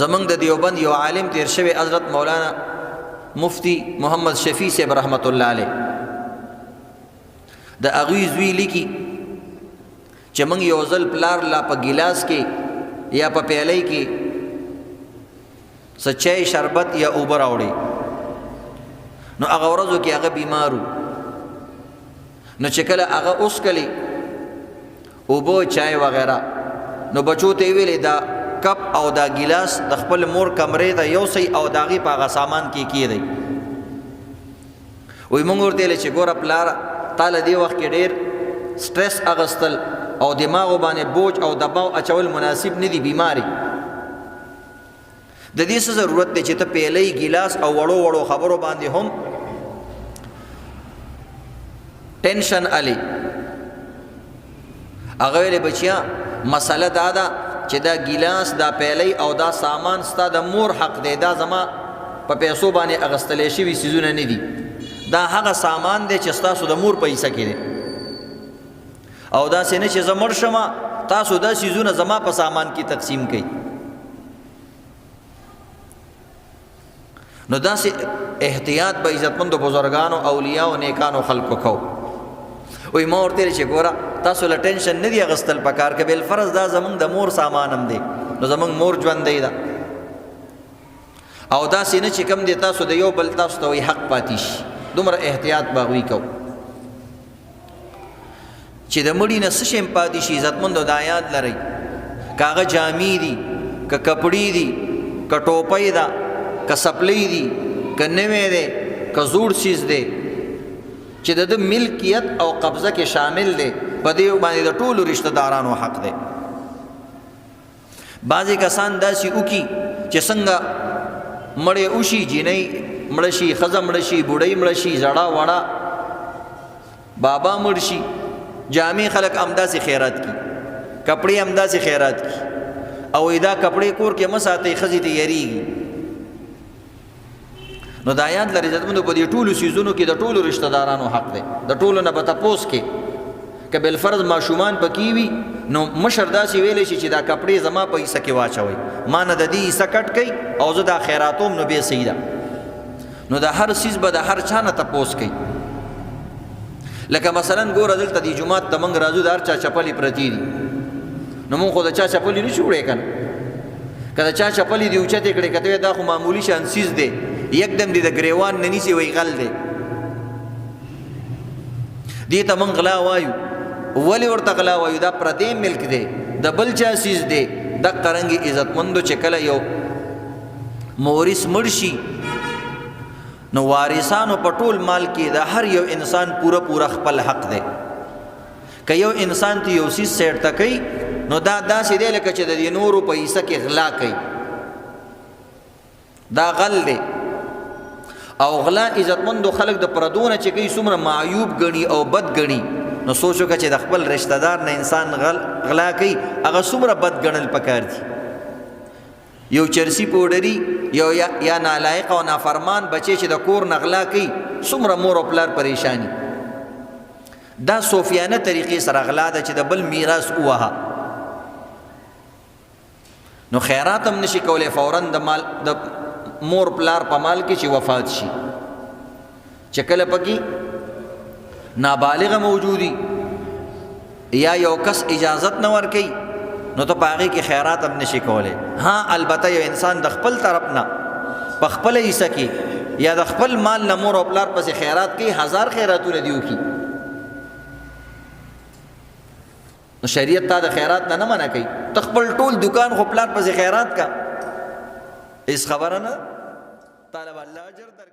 زمنګ د دیوبند یو عالم تیر شوی حضرت مولانا مفتی محمد شفیع صاحب رحمت الله علیه د اغوی زوی لیکي چې موږ یو ځل پلار لا په ګلاس کې یا په پیالۍ کې سچای شربت یا اوبه راوړي نو هغه ورځو کې هغه بیمارو نو چې کله هغه اوس کلی اوبه چای وغیرہ نو بچو ته ویلې دا کپ او دا ګلاس د خپل مور کمرې ته یو سي او داغي په هغه سامان کې کیږي وای مونږ ورته چې ګوره پلار تعالی دی وخت کې ډېر سټرس اغستل او دماغ باندې بوج او دباو اچول مناسب نه دي بیماری د دې څه ضرورت دی چې ته پیلې ګلاس او وړو وړو خبرو باندې هم ټینشن علي هغه ویلې بچیا مسله دا ده چې دا ګلاس دا پیلې او دا سامان ستا د مور حق دی دا زما په پیسو باندې اغستلې شوي سيزونه نه دي دا هغه سامان دی چې تاسو د مور پیسې کې دي او دا سینه چې زمړ شمه تاسو دا سيزونه زما په سامان کې تقسیم کړئ نو دا سي احتیاط به عزتمند بزرگانو اولیاء او نیکانو خلقو کو وای ما ورته چې ګوره تاسو له ټینشن نه دی غستل پکار کې بل فرض دا زمونږ د مور سامان هم دی نو زمونږ مور ژوند دی دا او دا سینه چې کم دی تاسو د یو بل تاسو ته حق پاتې شي دومره احتیاط باغوي کو چې د مړی نه څه شم پاتې شي عزتمند د آیات لري کاغه جامې دي ک کپړې دي ک ټوپۍ ده ک سپلې دي ک نوې ده ک زوړ چیز ده چې د ملکیت او قبضه کې شامل دي په دې باندې د ټولو رشتہ دارانو حق دی بعضی کسان داسې وکي چې څنګه مړې اوشي جنۍ مړ شي ښځه مړ شي بوډۍ مړ شي زړه وړه بابا مړ شي جامې خلک همداسې خیرات کی کپړې همداسې خیرات کی او دا کپړې کور کې مه ساتئ ښځې ته یریږي نو د آیات لري عزتمندو په دې ټولو سیزونو کې د ټولو رشتہ دارانو حق دی د ټولو نه به تپوس کې که بالفرض ماشومان پکې وي نو مشر داسې ویلی شي چې دا کپړې زما په حصه کې واچوئ ما نه د دې حصه کټ کوي او زه دا خیراتوم نو بیا صحیح ده نو د هر سیز به د هر چا نه تپوس کوي لکه مثلا ګوره دلته دې جومات ته موږ راځو د هر چا چپلې پرتې دي نو موږ خو د چا چپلې نه شو وړی که نه که د چا چپلې دې اوچتې کړې که ته دا خو معمولي شان سیز دی یکدم دې د ګریوان نه نیسي وایي غل دی دې ته موږ غلا وایو ولې ورته غلا وایو دا پردی ملک دی د بل چا سیز دی دقه رنګې عزتمندو چې کله یو مورث مړ شي نو وارثانو په ټول مال کې د هر یو انسان پوره خپل حق دی که یو انسان ته یو سیز سیټ ته کوي نو دا داسې دی لکه چې د دې نورو په حصه کې غلا کوي دا غل دی او غلا عزتمندو خلق د پردونه چې کوي څومره معیوب ګڼي او بد ګڼي نو سوچو که چې د خپل رشتہ دار نه انسان غلا کوي هغه څومره بد ګڼل پکار دي یو چرسی پوډري یو یا نالایق او نافرمان بچي چې د کور نه غلا کوي څومره مور او پلار پریشانی دا صوفیانه طریقې سره غلا ده چې د بل میراث وها نو خیرات هم نشي کولای فوراً د مال د مور پلار په مال کې چې وفات شي چې کله پکې نابالغ موجودي یا یو کس اجازت نه ورکي نو ته پاغي کې خیرات هم نشي کولای ها البته یو انسان د خپل طرف نه په خپل حصہ کې یا د خپل مال نه مور او پلار پسې خیرات کوي 1000 خیراتونه دیو کی نو شریعت تا د خیرات نه منع کوي تخپل ټول دکان خو پلار پسې خیرات کا اس خبره نه طالب الله اجر در